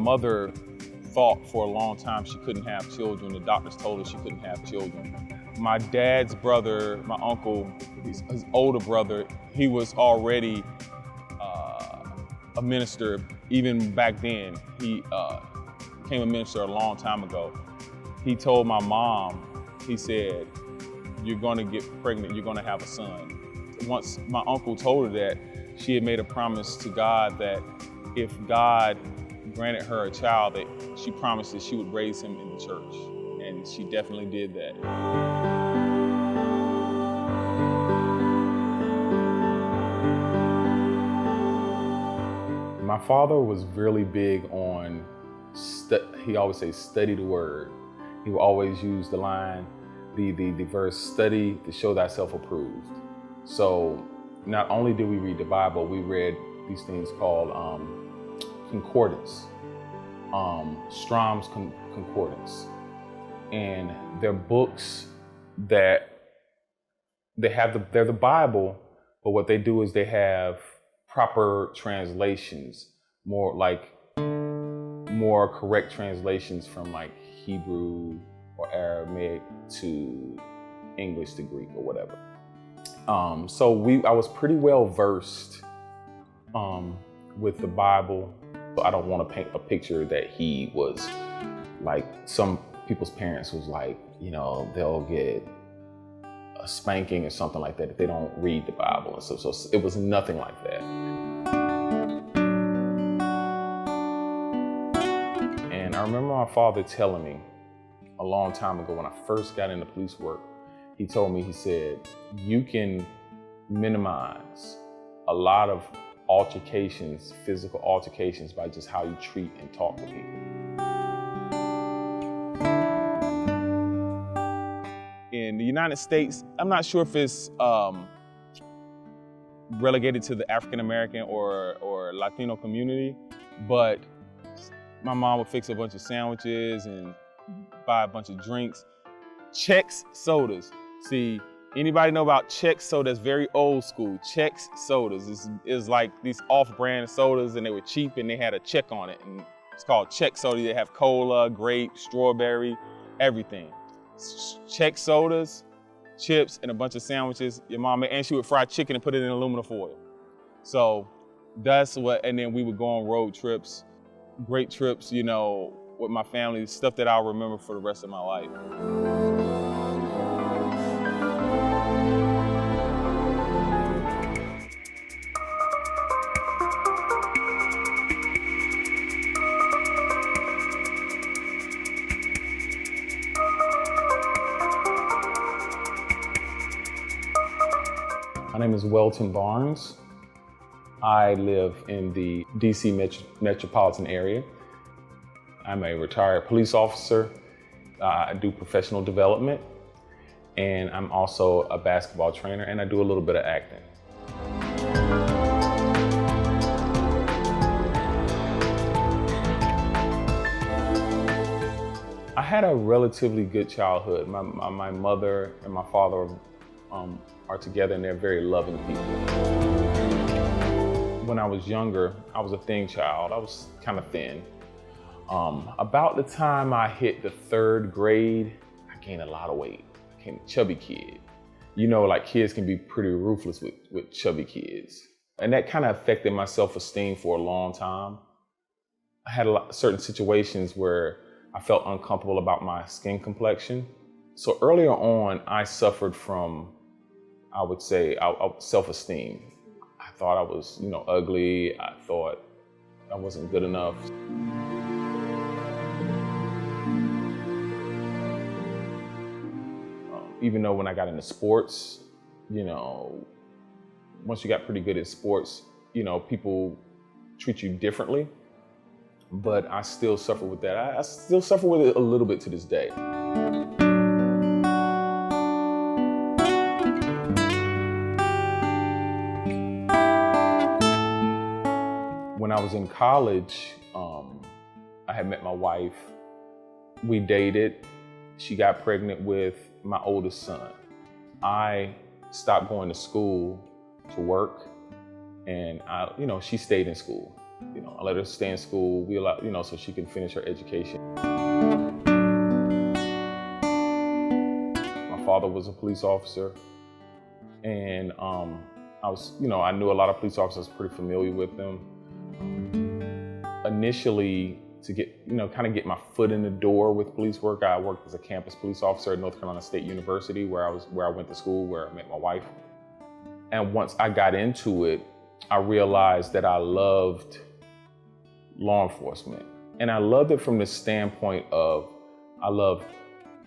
mother thought for a long time she couldn't have children. The doctors told her she couldn't have children. My dad's brother, my uncle, his older brother, he was already a minister even back then. He became a minister a long time ago. He told my mom, he said, "You're gonna get pregnant, you're gonna have a son." Once my uncle told her that, she had made a promise to God that if God granted her a child, that she promised that she would raise him in the church. And she definitely did that. My father was really big on, he always says, study the word. He would always use the line, the verse, study to show thyself approved. So not only did we read the Bible, we read these things called concordance, Strong's Concordance. And they're books that they're the Bible, but what they do is they have proper translations, more correct translations from like Hebrew or Aramaic to English to Greek or whatever. So I was pretty well versed with the Bible. I don't want to paint a picture that he was like some people's parents was like, they'll get a spanking or something like that if they don't read the Bible. And so it was nothing like that. And I remember my father telling me a long time ago when I first got into police work, he told me, he said, you can minimize a lot of altercations, physical altercations, by just how you treat and talk to people. In the United States, I'm not sure if it's relegated to the African American or Latino community, but my mom would fix a bunch of sandwiches and buy a bunch of drinks. Chex sodas. See, anybody know about Chex sodas? Very old school. Chex sodas is like these off-brand sodas, and they were cheap and they had a check on it. And it's called Chex soda. They have cola, grape, strawberry, everything. Chex sodas, chips, and a bunch of sandwiches. Your mom made, and she would fry chicken and put it in aluminum foil. So that's what, and then we would go on road trips, great trips, with my family, stuff that I'll remember for the rest of my life. My name is Welton Barnes. I live in the DC metropolitan area. I'm a retired police officer. I do professional development, and I'm also a basketball trainer, and I do a little bit of acting. I had a relatively good childhood. My mother and my father are together, and they're very loving people. When I was younger, I was a thin child. I was kind of thin. About the time I hit the 3rd grade, I gained a lot of weight. I became a chubby kid. Like kids can be pretty ruthless with chubby kids. And that kind of affected my self-esteem for a long time. I had certain situations where I felt uncomfortable about my skin complexion. So earlier on, I suffered from, I would say, self-esteem. I thought I was, ugly. I thought I wasn't good enough. Even though when I got into sports, once you got pretty good at sports, people treat you differently. But I still suffer with that. I still suffer with it a little bit to this day. When I was in college, I had met my wife. We dated. She got pregnant with my oldest son. I stopped going to school to work, and she stayed in school. I let her stay in school. We allow, so she can finish her education. My father was a police officer, and I knew a lot of police officers, pretty familiar with them. Initially, to get my foot in the door with police work, I worked as a campus police officer at North Carolina State University, where I went to school, where I met my wife. And once I got into it, I realized that I loved law enforcement. And I loved it from the standpoint of, I love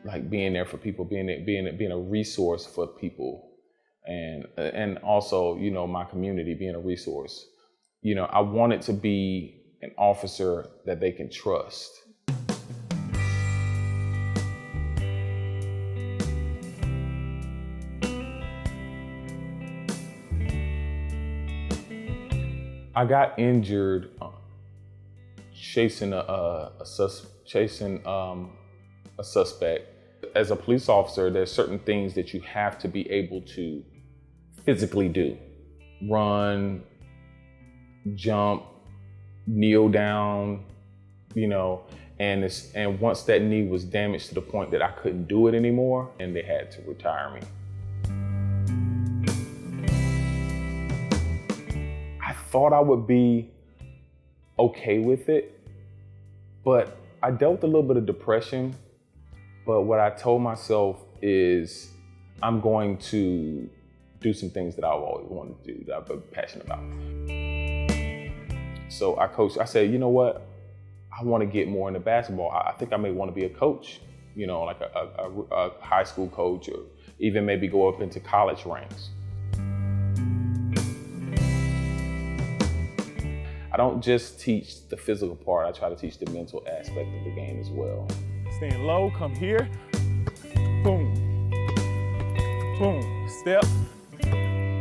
like being there for people, being a resource for people. And also, my community, being a resource. I wanted to be an officer that they can trust. I got injured chasing a suspect. As a police officer, there's certain things that you have to be able to physically do. Run, jump, kneel down, and once that knee was damaged to the point that I couldn't do it anymore, and they had to retire me. I thought I would be okay with it, but I dealt with a little bit of depression. But what I told myself is I'm going to do some things that I've always wanted to do, that I've been passionate about. So I said, you know what? I want to get more into basketball. I think I may want to be a coach, like a high school coach, or even maybe go up into college ranks. I don't just teach the physical part, I try to teach the mental aspect of the game as well. Staying low, come here, boom, boom, step,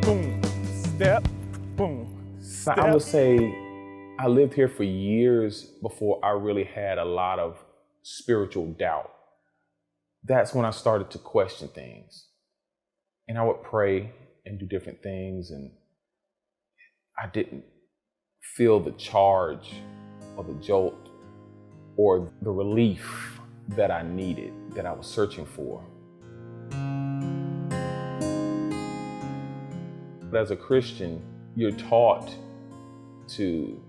boom, step, boom, step. I would say I lived here for years before I really had a lot of spiritual doubt. That's when I started to question things. And I would pray and do different things, and I didn't feel the charge or the jolt or the relief that I needed, that I was searching for. But as a Christian, you're taught to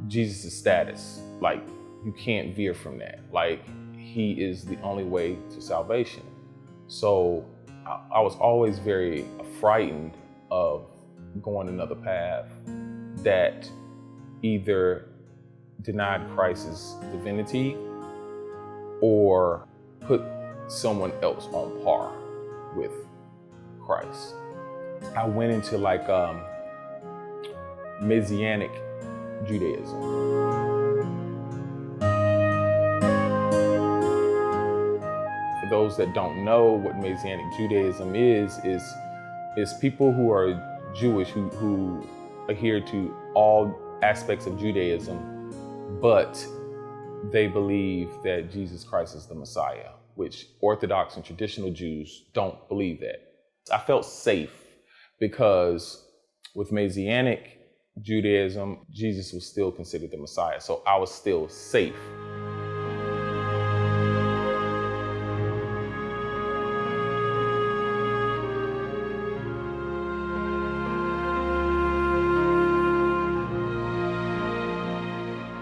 Jesus' status. Like, you can't veer from that. Like, he is the only way to salvation. So I was always very frightened of going another path that either denied Christ's divinity or put someone else on par with Christ. I went into like Messianic Judaism. For those that don't know what Messianic Judaism is people who are Jewish who adhere to all aspects of Judaism, but they believe that Jesus Christ is the Messiah, which Orthodox and traditional Jews don't believe that. I felt safe because with Messianic Judaism, Jesus was still considered the Messiah, so I was still safe.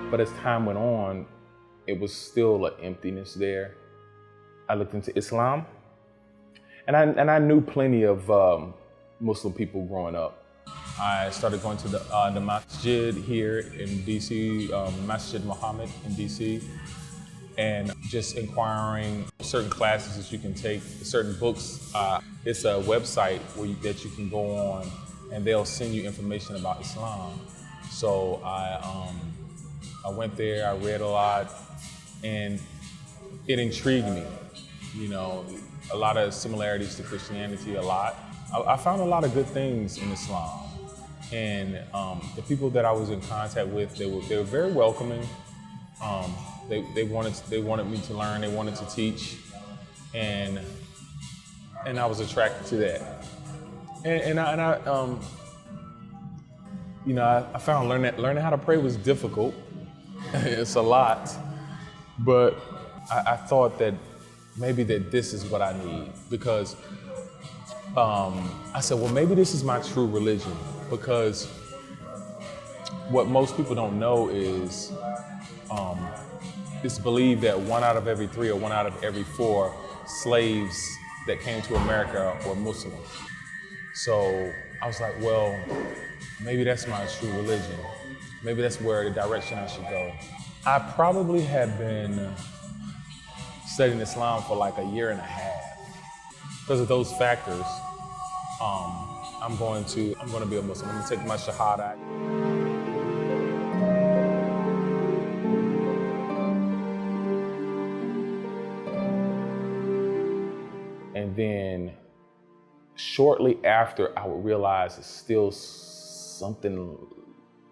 But as time went on, it was still an emptiness there. I looked into Islam, and I knew plenty of Muslim people growing up. I started going to the masjid here in DC, Masjid Muhammad in DC, and just inquiring certain classes that you can take, certain books. It's a website that you can go on, and they'll send you information about Islam. So I went there, I read a lot, and it intrigued me. A lot of similarities to Christianity, a lot. I found a lot of good things in Islam. And the people that I was in contact with, they were very welcoming. They wanted me to learn, they wanted to teach, and I was attracted to that. And I I found learning how to pray was difficult. It's a lot, but I thought that maybe that this is what I need, because I said, well, maybe this is my true religion, because what most people don't know is it's believed that 1 out of every 3 or 1 out of every 4 slaves that came to America were Muslims. So I was like, well, maybe that's my true religion. Maybe that's where the direction I should go. I probably had been studying Islam for like a year and a half. Because of those factors, I'm going to be a Muslim. I'm going to take my Shahada. And then shortly after, I would realize there's still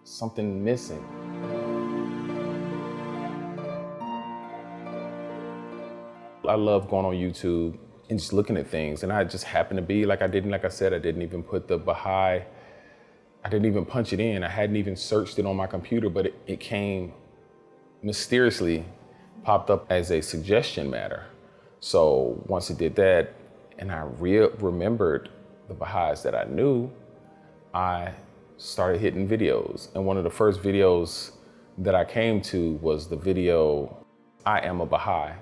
something missing. I love going on YouTube and just looking at things. And I just happened to be, like I didn't even put the Baha'i, I didn't even punch it in. I hadn't even searched it on my computer, but it came mysteriously, popped up as a suggestion matter. So once it did that, and I remembered the Baha'is that I knew, I started hitting videos. And one of the first videos that I came to was the video, I Am a Baha'i.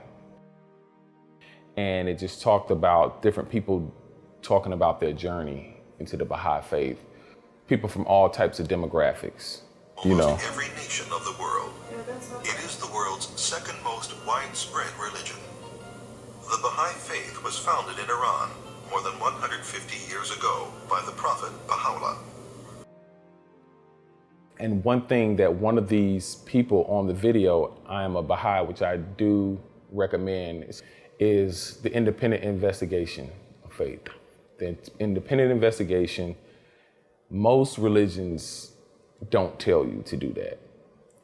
And it just talked about different people talking about their journey into the Baha'i faith. People from all types of demographics, Almost every nation of the world. It is the world's second most widespread religion. The Baha'i faith was founded in Iran more than 150 years ago by the Prophet Baha'u'llah. And one thing that one of these people on the video, I Am a Baha'i, which I do recommend, is the independent investigation of faith. The independent investigation, most religions don't tell you to do that.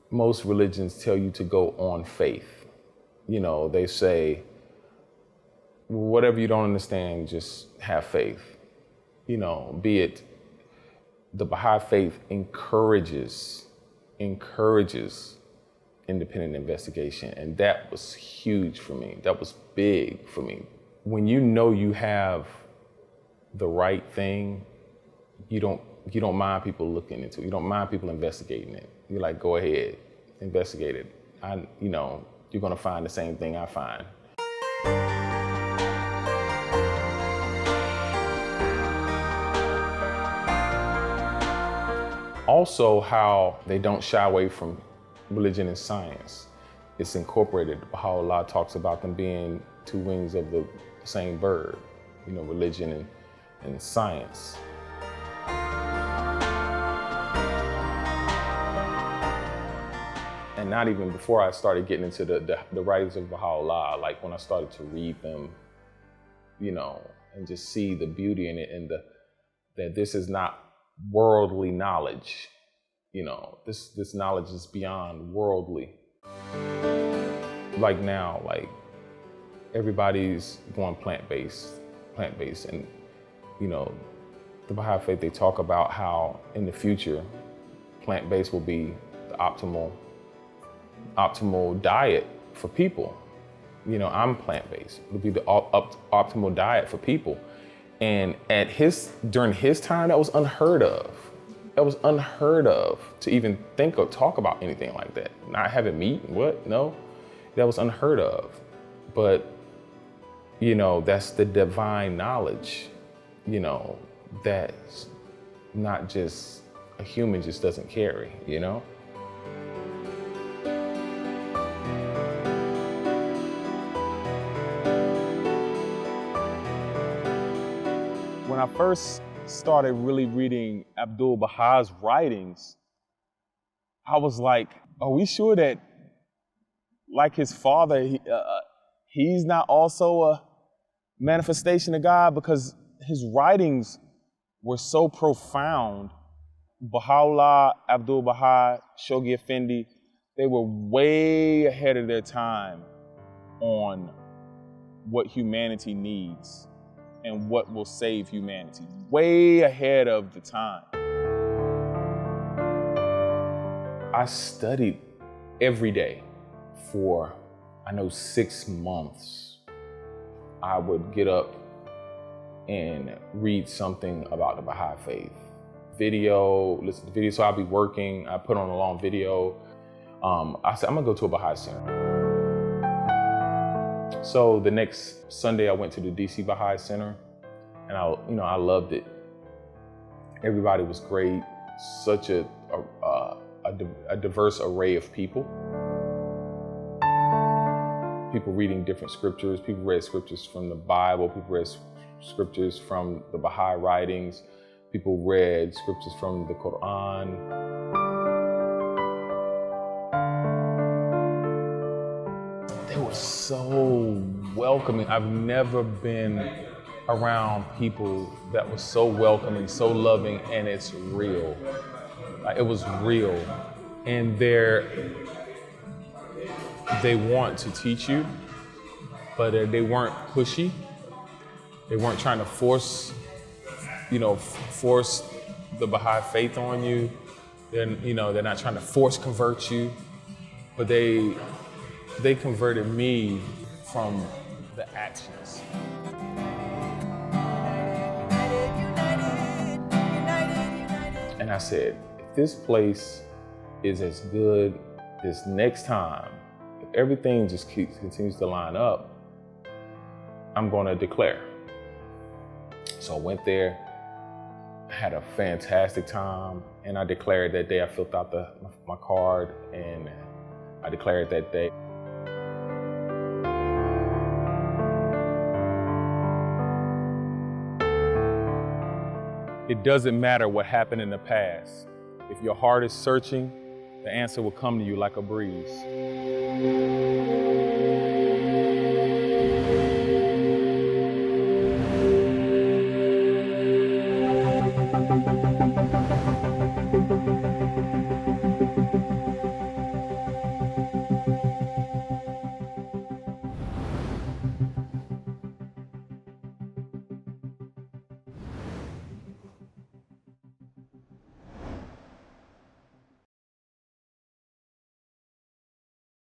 Most religions tell you to go on faith. They say, whatever you don't understand, just have faith. Be it, the Baha'i faith encourages independent investigation. And that was huge for me. That was big for me. When you know you have the right thing, you don't mind people looking into it. You don't mind people investigating it. You're like, go ahead, investigate it. You're gonna find the same thing I find. Also, how they don't shy away from religion and science. It's incorporated. Baha'u'llah talks about them being 2 wings of the same bird, religion and science. And not even before I started getting into the writings of Baha'u'llah, like when I started to read them, and just see the beauty in it, and that this is not worldly knowledge. This knowledge is beyond worldly. Like now, everybody's going plant-based, and the Baha'i faith, they talk about how in the future, plant-based will be the optimal diet for people. I'm plant-based. It'll be the optimal diet for people. And during his time, that was unheard of. That was unheard of to even think or talk about anything like that. Not having meat, what? No, that was unheard of. But, that's the divine knowledge, that's not just a human just doesn't carry, When I first started really reading Abdul Baha's writings, I was like, are we sure that, like his father, he's not also a manifestation of God? Because his writings were so profound. Baha'u'llah, Abdul Baha, Shoghi Effendi, they were way ahead of their time on what humanity needs and what will save humanity. Way ahead of the time. I studied every day for, I know, 6 months. I would get up and read something about the Baha'i faith. Video, listen to video. So I'll be working, I put on a long video. I said, I'm gonna go to a Baha'i center. So the next Sunday I went to the DC Baha'i Center, and I loved it. Everybody was great, such a diverse array of people. People reading different scriptures. People read scriptures from the Bible. People read scriptures from the Baha'i writings. People read scriptures from the Quran. They were so welcoming. I've never been around people that were so welcoming, so loving, and it's real. Like, it was real. And they want to teach you, but they weren't pushy. They weren't trying to force the Baha'i faith on you. They're not trying to force convert you, but they converted me from the actions. And I said, if this place is as good this next time, if everything just continues to line up, I'm gonna declare. So I went there, I had a fantastic time, and I declared that day. I filled out my card, and I declared that day. It doesn't matter what happened in the past. If your heart is searching, the answer will come to you like a breeze.